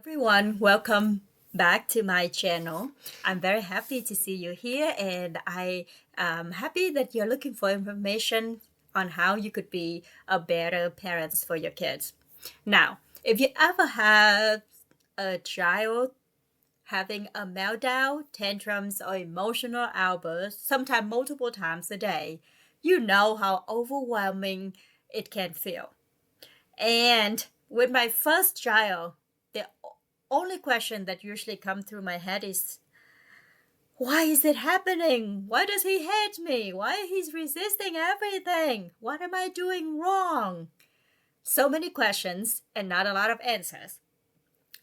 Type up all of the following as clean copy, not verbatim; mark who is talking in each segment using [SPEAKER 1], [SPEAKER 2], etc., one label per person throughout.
[SPEAKER 1] Everyone, welcome back to my channel. I'm very happy to see you here, and I am happy that you're looking for information on how you could be a better parents for your kids. Now, if you ever have a child having a meltdown, tantrums, or emotional outbursts, sometimes multiple times a day, you know how overwhelming it can feel. And with my first child, the only question that usually comes through my head is, why is it happening? Why does he hate me? Why he's resisting everything? What am I doing wrong? So many questions and not a lot of answers.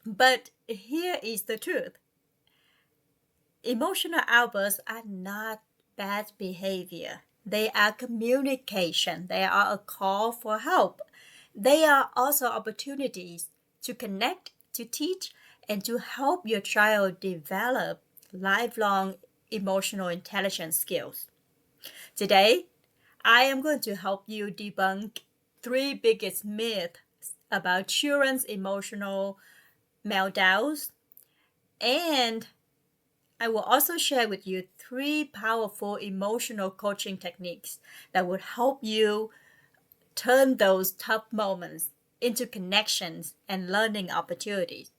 [SPEAKER 1] But here is the truth. Emotional outbursts are not bad behavior. They are communication. They are a call for help. They are also opportunities to connect, to teach, and to help your child develop lifelong emotional intelligence skills. Today, I am going to help you debunk three biggest myths about children's emotional meltdowns, and I will also share with you three powerful emotional coaching techniques that would help you turn those tough moments into connections and learning opportunities.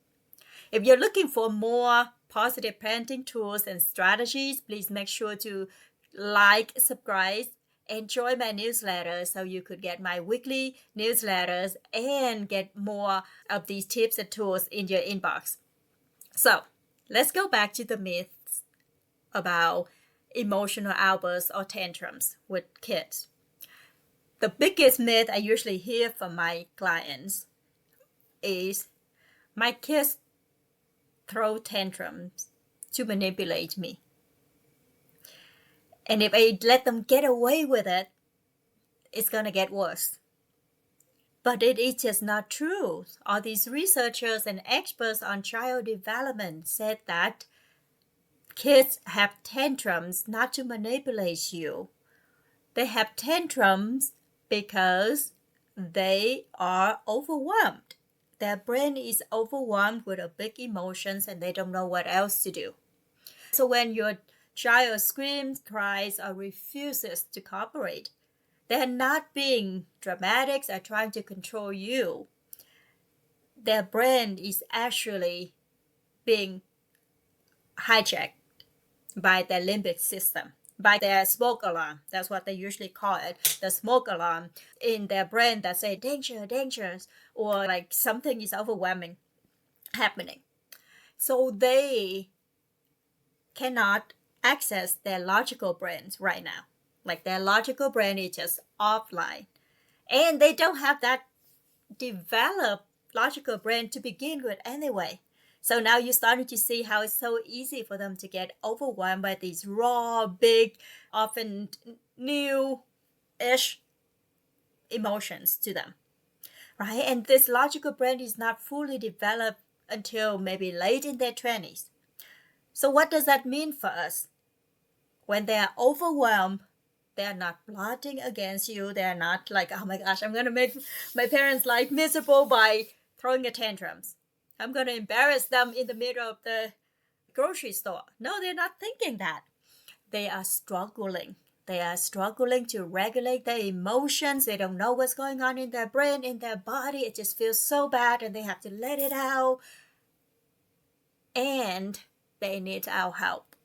[SPEAKER 1] If you're looking for more positive parenting tools and strategies, please make sure to like, subscribe, and join my newsletter so you could get my weekly newsletters and get more of these tips and tools in your inbox. So let's go back to the myths about emotional outbursts or tantrums with kids. The biggest myth I usually hear from my clients is my kids throw tantrums to manipulate me. And if I let them get away with it, it's going to get worse. But it is just not true. All these researchers and experts on child development said that kids have tantrums not to manipulate you. They have tantrums because they are overwhelmed. Their brain is overwhelmed with a big emotions and they don't know what else to do. So when your child screams, cries, or refuses to cooperate, they're not being dramatic or trying to control you. Their brain is actually being hijacked by their limbic system, by their smoke alarm. That's what they usually call it, the smoke alarm in their brain that say danger, danger, or like something is overwhelming happening. So they cannot access their logical brains right now. Like their logical brain is just offline. And they don't have that developed logical brain to begin with anyway. So now you're starting to see how it's so easy for them to get overwhelmed by these raw, big, often new-ish emotions to them, right? And this logical brain is not fully developed until maybe late in their 20s. So what does that mean for us? When they are overwhelmed, they're not plotting against you. They're not like, oh my gosh, I'm going to make my parents' life miserable by throwing a tantrums. I'm going to embarrass them in the middle of the grocery store. No, they're not thinking that. They are struggling. They are struggling to regulate their emotions. They don't know what's going on in their brain, in their body. It just feels so bad and they have to let it out. And they need our help.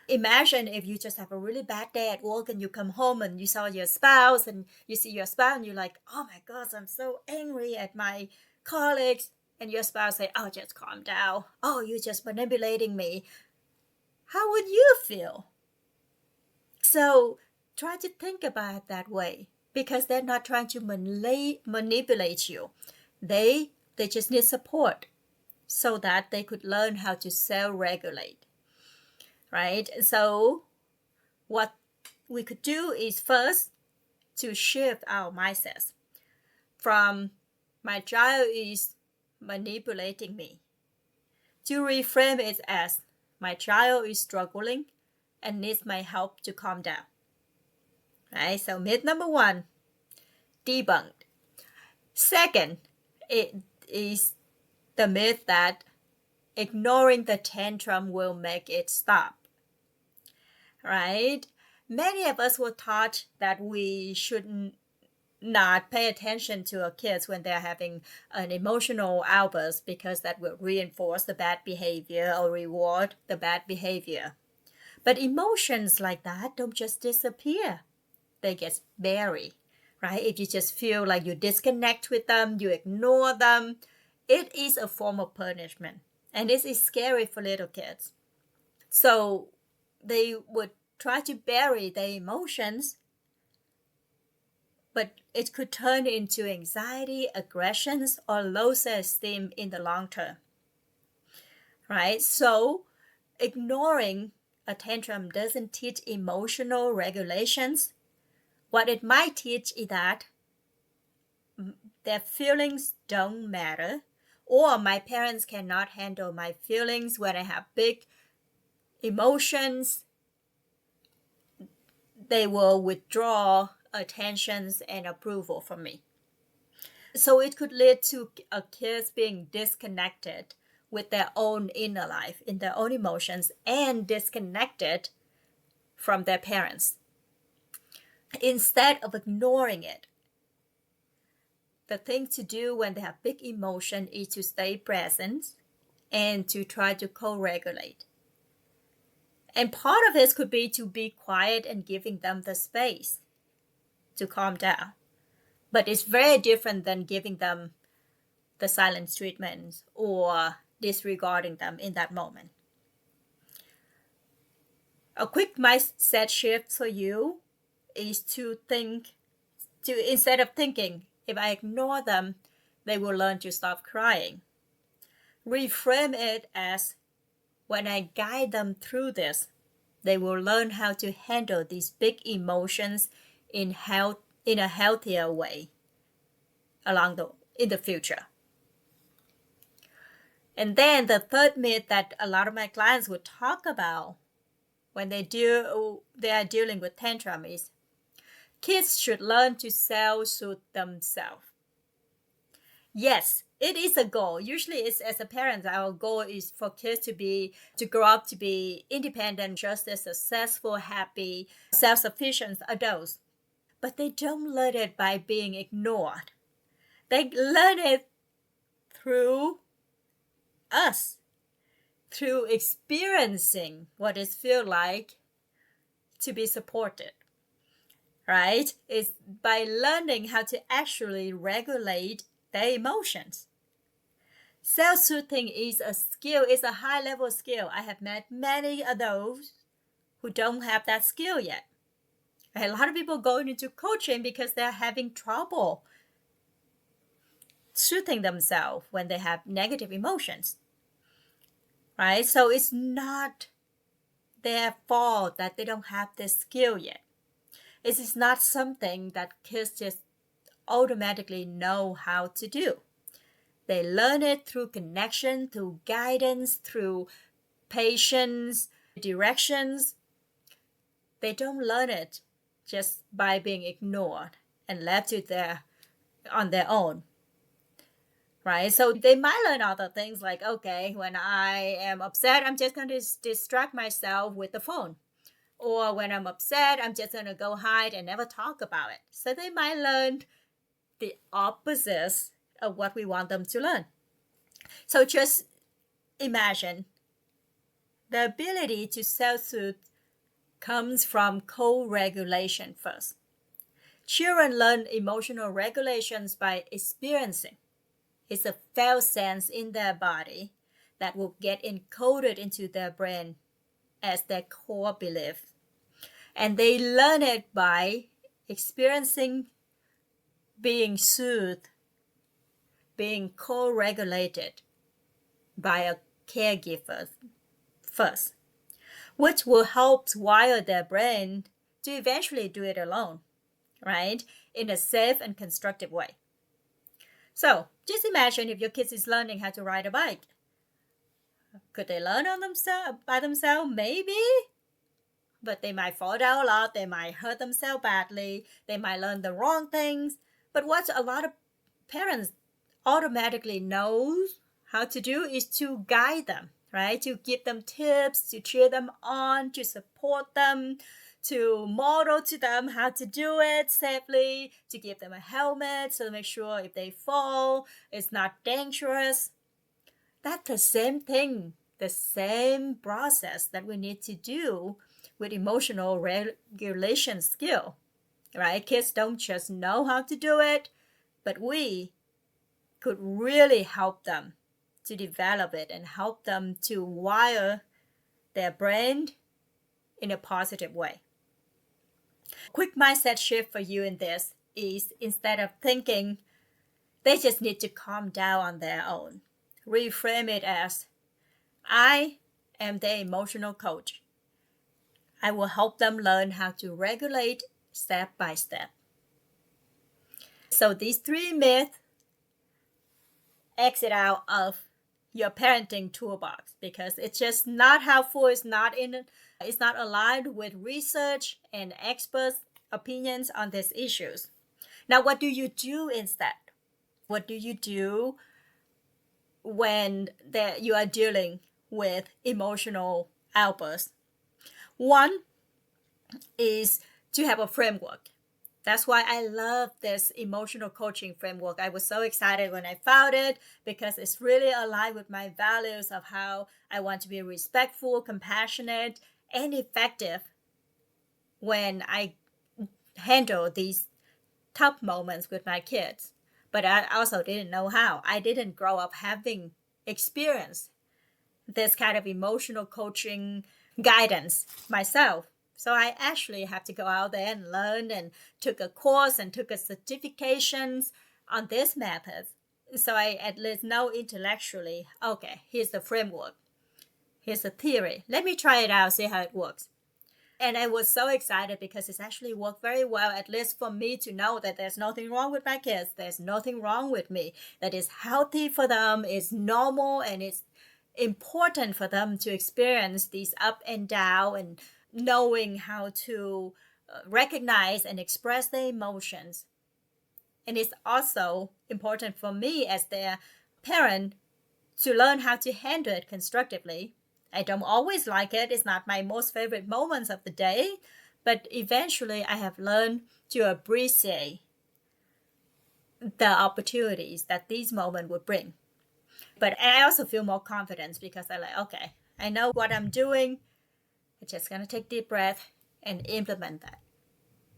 [SPEAKER 1] Imagine if you just have a really bad day at work and you come home and you saw your spouse and you see your spouse and you're like, oh my gosh, I'm so angry at my colleagues. And your spouse say, oh, just calm down. Oh, you're just manipulating me. How would you feel? So try to think about it that way because they're not trying to manipulate you. They just need support so that they could learn how to self-regulate. Right? So what we could do is first to shift our mindsets from my child is manipulating me to reframe it as my child is struggling and needs my help to calm down. Right? So myth number one, debunked. Second, it is the myth that ignoring the tantrum will make it stop, right? Many of us were taught that we should not pay attention to our kids when they're having an emotional outburst because that will reinforce the bad behavior or reward the bad behavior. But emotions like that don't just disappear. They get buried, right? If you just feel like you disconnect with them, you ignore them, it is a form of punishment. And this is scary for little kids. So they would try to bury their emotions, but it could turn into anxiety, aggressions, or low self-esteem in the long term, right? So ignoring a tantrum doesn't teach emotional regulations. What it might teach is that their feelings don't matter, or my parents cannot handle my feelings when I have big emotions. They will withdraw attentions and approval from me. So it could lead to kids being disconnected with their own inner life, in their own emotions, and disconnected from their parents. Instead of ignoring it, the thing to do when they have big emotion is to stay present and to try to co-regulate. And part of this could be to be quiet and giving them the space to calm down. But it's very different than giving them the silence treatment or disregarding them in that moment. A quick mindset shift for you is to instead of thinking, if I ignore them, they will learn to stop crying. Reframe it as, when I guide them through this, they will learn how to handle these big emotions in a healthier way in the future. And then the third myth that a lot of my clients would talk about when they are dealing with tantrum is kids should learn to self-soothe themselves. Yes, it is a goal. Usually it's, as a parent, our goal is for kids to grow up to be independent, just as successful, happy, self-sufficient adults. But they don't learn it by being ignored. They learn it through us, through experiencing what it feels like to be supported, right? It's by learning how to actually regulate their emotions. Self-soothing is a skill, it's a high-level skill. I have met many adults who don't have that skill yet. A lot of people go into coaching because they're having trouble soothing themselves when they have negative emotions, right? So it's not their fault that they don't have this skill yet. It is not something that kids just automatically know how to do. They learn it through connection, through guidance, through patience, directions. They don't learn it just by being ignored and left on their own, right? So they might learn other things like, okay, when I am upset, I'm just going to distract myself with the phone. Or when I'm upset, I'm just going to go hide and never talk about it. So they might learn the opposites of what we want them to learn. So just imagine the ability to self-soothe comes from co-regulation first. Children learn emotional regulations by experiencing. It's a felt sense in their body that will get encoded into their brain as their core belief. And they learn it by experiencing being soothed, being co-regulated by a caregiver first, which will help wire their brain to eventually do it alone, right? In a safe and constructive way. So just imagine if your kid is learning how to ride a bike. Could they learn by themselves? Maybe. But they might fall down a lot. They might hurt themselves badly. They might learn the wrong things. But what a lot of parents automatically knows how to do is to guide them, right? To give them tips, to cheer them on, to support them, to model to them how to do it safely, to give them a helmet so make sure if they fall, it's not dangerous. That's the same thing, the same process that we need to do with emotional regulation skill, right? Kids don't just know how to do it, but we could really help them to develop it and help them to wire their brain in a positive way. Quick mindset shift for you in this is, instead of thinking they just need to calm down on their own, reframe it as, I am their emotional coach. I will help them learn how to regulate step by step. So these 3 myths exit out of your parenting toolbox because it's just not helpful. It's not aligned with research and experts' opinions on these issues. Now, what do you do instead? What do you do when you are dealing with emotional outbursts? One is to have a framework. That's why I love this emotional coaching framework. I was so excited when I found it because it's really aligned with my values of how I want to be respectful, compassionate, and effective when I handle these tough moments with my kids. But I also didn't know how. I didn't grow up having experienced this kind of emotional coaching guidance myself. So I actually have to go out there and learn and took a course and took a certifications on this method. So I at least know intellectually, okay, here's the framework. Here's the theory. Let me try it out, see how it works. And I was so excited because it's actually worked very well, at least for me to know that there's nothing wrong with my kids. There's nothing wrong with me. That is healthy for them, it's normal, and it's important for them to experience these up and down and knowing how to recognize and express their emotions. And it's also important for me as their parent to learn how to handle it constructively. I don't always like it. It's not my most favorite moments of the day, but eventually I have learned to appreciate the opportunities that these moments would bring. But I also feel more confidence because I'm like, okay, I know what I'm doing. I'm just going to take a deep breath and implement that.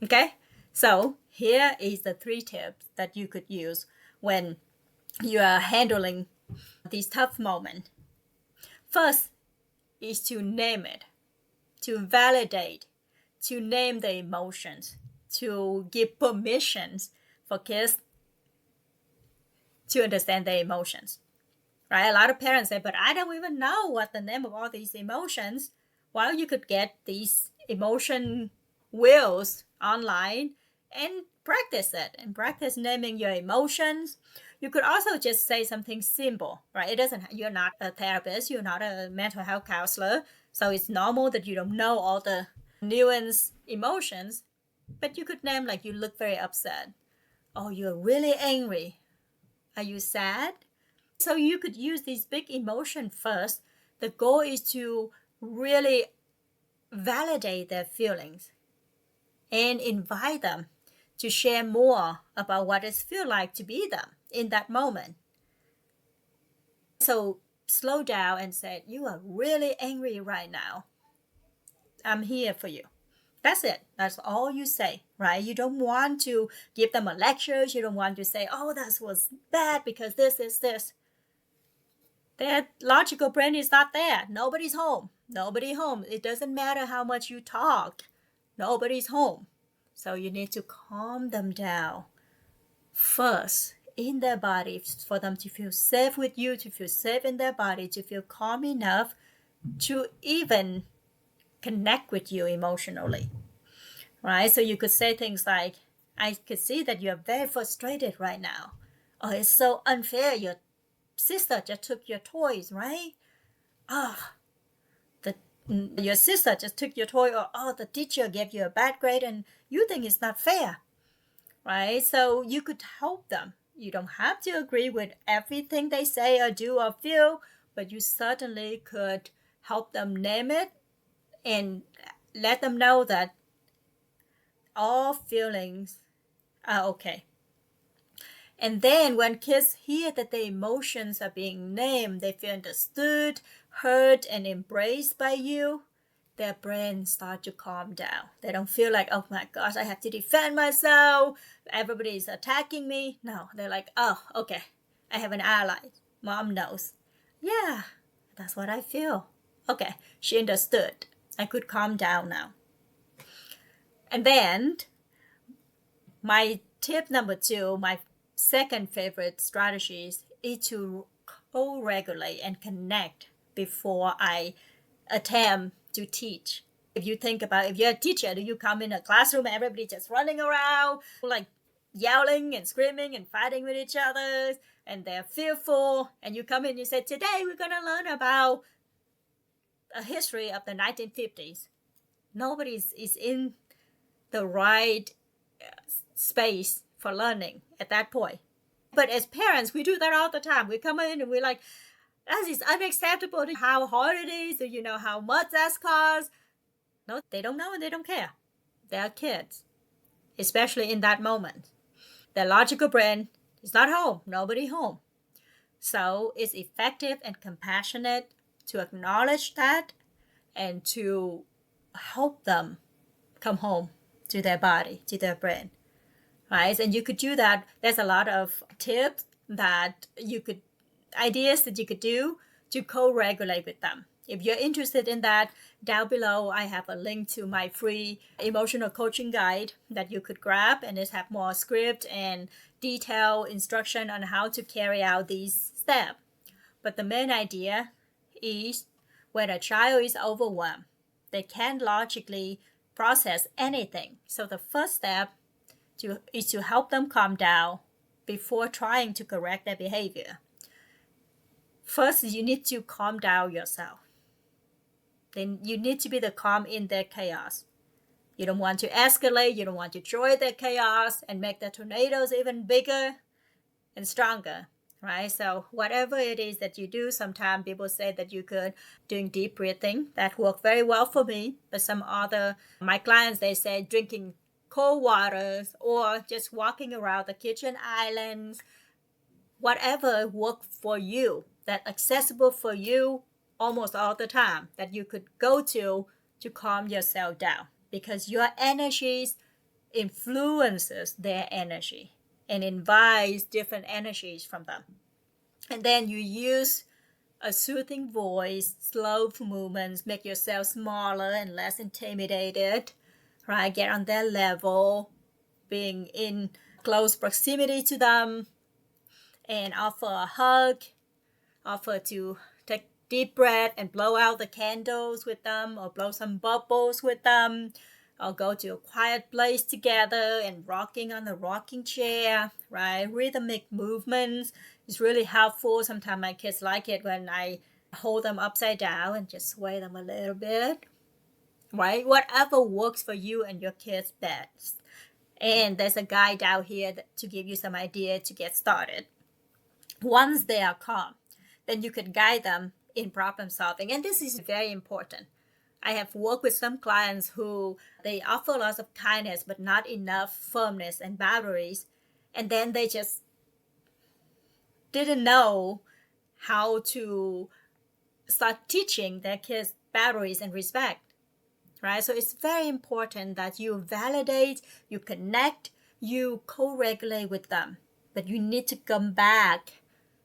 [SPEAKER 1] Okay? So here is the 3 tips that you could use when you are handling these tough moments. First is to name it, to validate, to name the emotions, to give permissions for kids to understand their emotions. Right? A lot of parents say, but I don't even know what the name of all these emotions. Well, you could get these emotion wheels online and practice it and practice naming your emotions. You could also just say something simple, right? You're not a therapist, you're not a mental health counselor, so it's normal that you don't know all the nuanced emotions, but you could name, like, you look very upset. Oh, you're really angry. Are you sad? So you could use these big emotions first. The goal is to really validate their feelings and invite them to share more about what it feels like to be them in that moment. So slow down and say, you are really angry right now. I'm here for you. That's it. That's all you say, right? You don't want to give them a lecture. You don't want to say, oh, that was bad because this is this. Their logical brain is not there. Nobody's home. Nobody home. It doesn't matter how much you talk. Nobody's home. So you need to calm them down first in their body for them to feel safe with you, to feel safe in their body, to feel calm enough to even connect with you emotionally. Right? So you could say things like, I could see that you're very frustrated right now. Oh, it's so unfair. Your sister just took your toys, right? Your sister just took your toy, or the teacher gave you a bad grade and you think it's not fair, right? So you could help them. You don't have to agree with everything they say or do or feel, but you certainly could help them name it and let them know that all feelings are okay. And then when kids hear that their emotions are being named, they feel understood, heard, and embraced by you, their brains start to calm down. They don't feel like, oh my gosh, I have to defend myself. Everybody is attacking me. No, they're like, oh, okay, I have an ally. Mom knows. Yeah, that's what I feel. Okay, she understood. I could calm down now. And then my tip number 2, my second favorite strategy is to co-regulate and connect before I attempt to teach. If you think about, if you're a teacher, do you come in a classroom and everybody just running around, like yelling and screaming and fighting with each other, and they're fearful, and you come in and you say, today we're going to learn about a history of the 1950s. Nobody is in the right space for learning at that point. But as parents, we do that all the time. We come in and we're like, that is unacceptable. How hard it is. Do you know how much that costs? No, they don't know and they don't care. They're kids, especially in that moment. Their logical brain is not home. Nobody home. So it's effective and compassionate to acknowledge that and to help them come home to their body, to their brain. Right? And you could do that. There's a lot of tips that you could, ideas that you could do to co-regulate with them. If you're interested in that, down below I have a link to my free emotional coaching guide that you could grab, and it have more script and detailed instruction on how to carry out these steps. But the main idea is when a child is overwhelmed, they can't logically process anything. So the first step is to help them calm down before trying to correct their behavior. First, you need to calm down yourself. Then you need to be the calm in their chaos. You don't want to escalate. You don't want to join their chaos and make the tornadoes even bigger and stronger, right? So whatever it is that you do, sometimes people say that you could doing deep breathing. That worked very well for me. But some other, my clients, they say drinking cold waters or just walking around the kitchen islands, whatever works for you, that accessible for you almost all the time, that you could go to calm yourself down, because your energies influences their energy and invites different energies from them. And then you use a soothing voice, slow movements, make yourself smaller and less intimidated, right? Get on their level, being in close proximity to them, and offer a hug, offer to take deep breath and blow out the candles with them, or blow some bubbles with them, or go to a quiet place together and rocking on the rocking chair, right? Rhythmic movements is really helpful. Sometimes my kids like it when I hold them upside down and just sway them a little bit, right? Whatever works for you and your kids best. And there's a guide down here to give you some idea to get started. Once they are calm, then you can guide them in problem solving. And this is very important. I have worked with some clients who they offer lots of kindness, but not enough firmness and boundaries. And then they just didn't know how to start teaching their kids boundaries and respect, right? So it's very important that you validate, you connect, you co-regulate with them. But you need to come back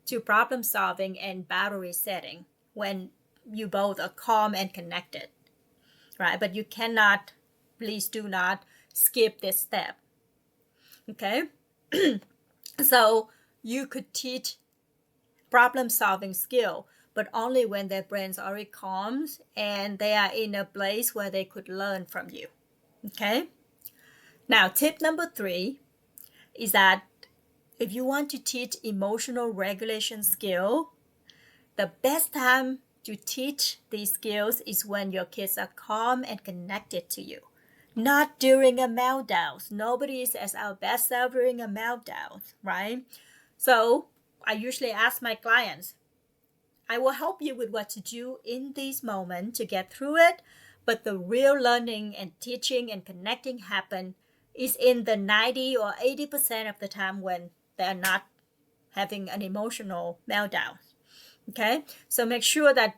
[SPEAKER 1] to problem solving and boundary setting when you both are calm and connected, right? But you cannot, please do not skip this step, okay? So you could teach problem solving skill, but only when their brains are already calm and they are in a place where they could learn from you, okay? Now, tip number 3 is that if you want to teach emotional regulation skill, the best time to teach these skills is when your kids are calm and connected to you, not during a meltdown. Nobody is as our best self during a meltdown, right? So I usually ask my clients, I will help you with what to do in this moment to get through it, but the real learning and teaching and connecting happen is in the 90 or 80% of the time when they're not having an emotional meltdown. Okay, so make sure that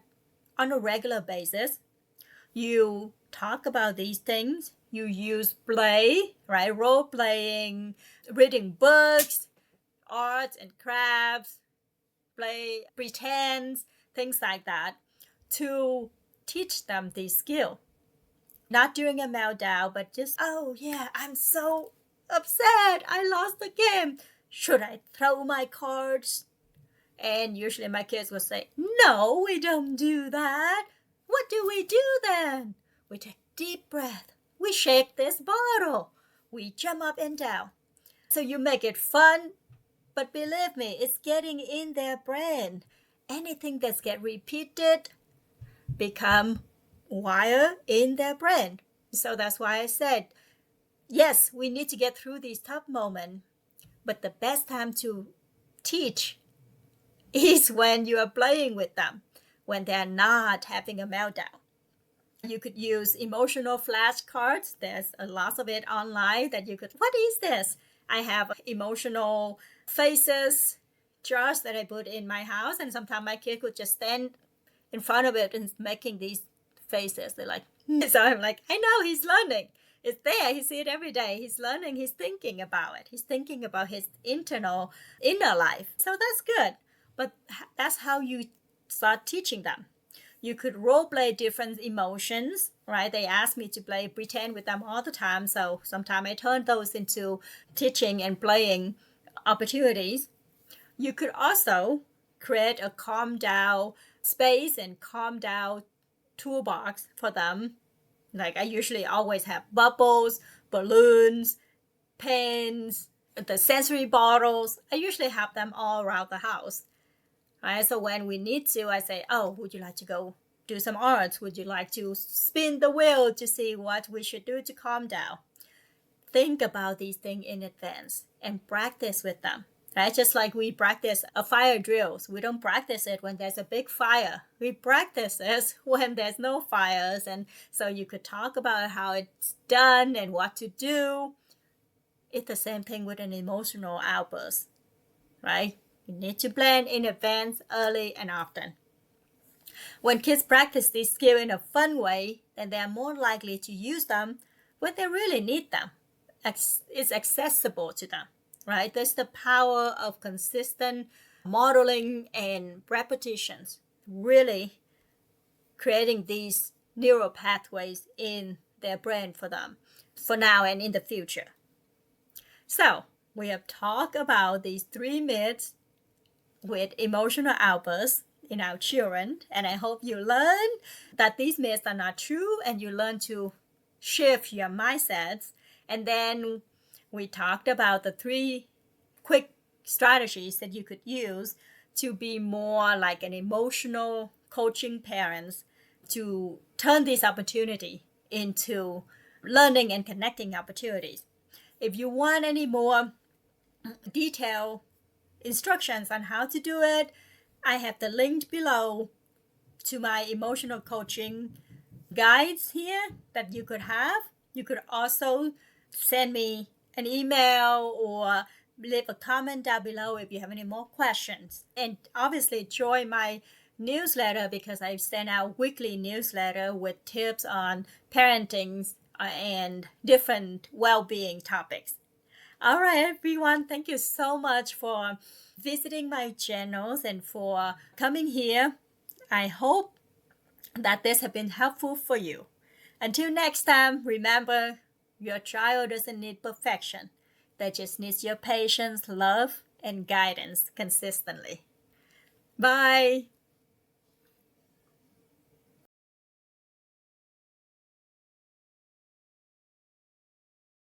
[SPEAKER 1] on a regular basis, you talk about these things. You use play, right? Role playing, reading books, arts and crafts, play, pretend, things like that to teach them this skill. Not during a meltdown, but just, oh yeah, I'm so upset. I lost the game. Should I throw my cards? And usually my kids will say, no, we don't do that. What do we do then? We take deep breath. We shake this bottle. We jump up and down. So you make it fun, but believe me, it's getting in their brain. Anything that's get repeated become wire in their brain. So that's why I said, yes, we need to get through these tough moments, but the best time to teach is when you are playing with them, when they're not having a meltdown. You could use emotional flashcards. There's a lot of it online that you could, what is this? I have emotional faces jars that I put in my house, and sometimes my kid could just stand in front of it and making these faces. They're like, so I'm like, I know he's learning. It's there. He sees it every day. He's learning. He's thinking about it. He's thinking about his inner life. So that's good. But that's how you start teaching them. You could role play different emotions, right? They ask me to play pretend with them all the time. So sometimes I turn those into teaching and playing opportunities. You could also create a calm down space and calm down toolbox for them. Like I usually always have bubbles, balloons, pens, the sensory bottles. I usually have them all around the house. Right? So when we need to, I say, oh, would you like to go do some art? Would you like to spin the wheel to see what we should do to calm down? Think about these things in advance and practice with them. Right? Just like we practice a fire drills. We don't practice it when there's a big fire. We practice it when there's no fires. And so you could talk about how it's done and what to do. It's the same thing with an emotional outburst, right? You need to plan in advance, early and often. When kids practice this skill in a fun way, then they are more likely to use them when they really need them. It's accessible to them, right? There's the power of consistent modeling and repetitions, really creating these neural pathways in their brain for them, for now and in the future. So we have talked about these 3 myths with emotional outbursts in our children, and I hope you learn that these myths are not true and you learn to shift your mindsets. And then we talked about the 3 quick strategies that you could use to be more like an emotional coaching parents to turn this opportunity into learning and connecting opportunities. If you want any more detailed instructions on how to do it, I have the link below to my emotional coaching guides here that you could have. You could also send me an email or leave a comment down below if you have any more questions. And obviously join my newsletter because I send out weekly newsletter with tips on parenting and different well-being topics. All right, everyone, thank you so much for visiting my channels and for coming here. I hope that this has been helpful for you. Until next time, remember, your child doesn't need perfection. They just need your patience, love, and guidance consistently. Bye.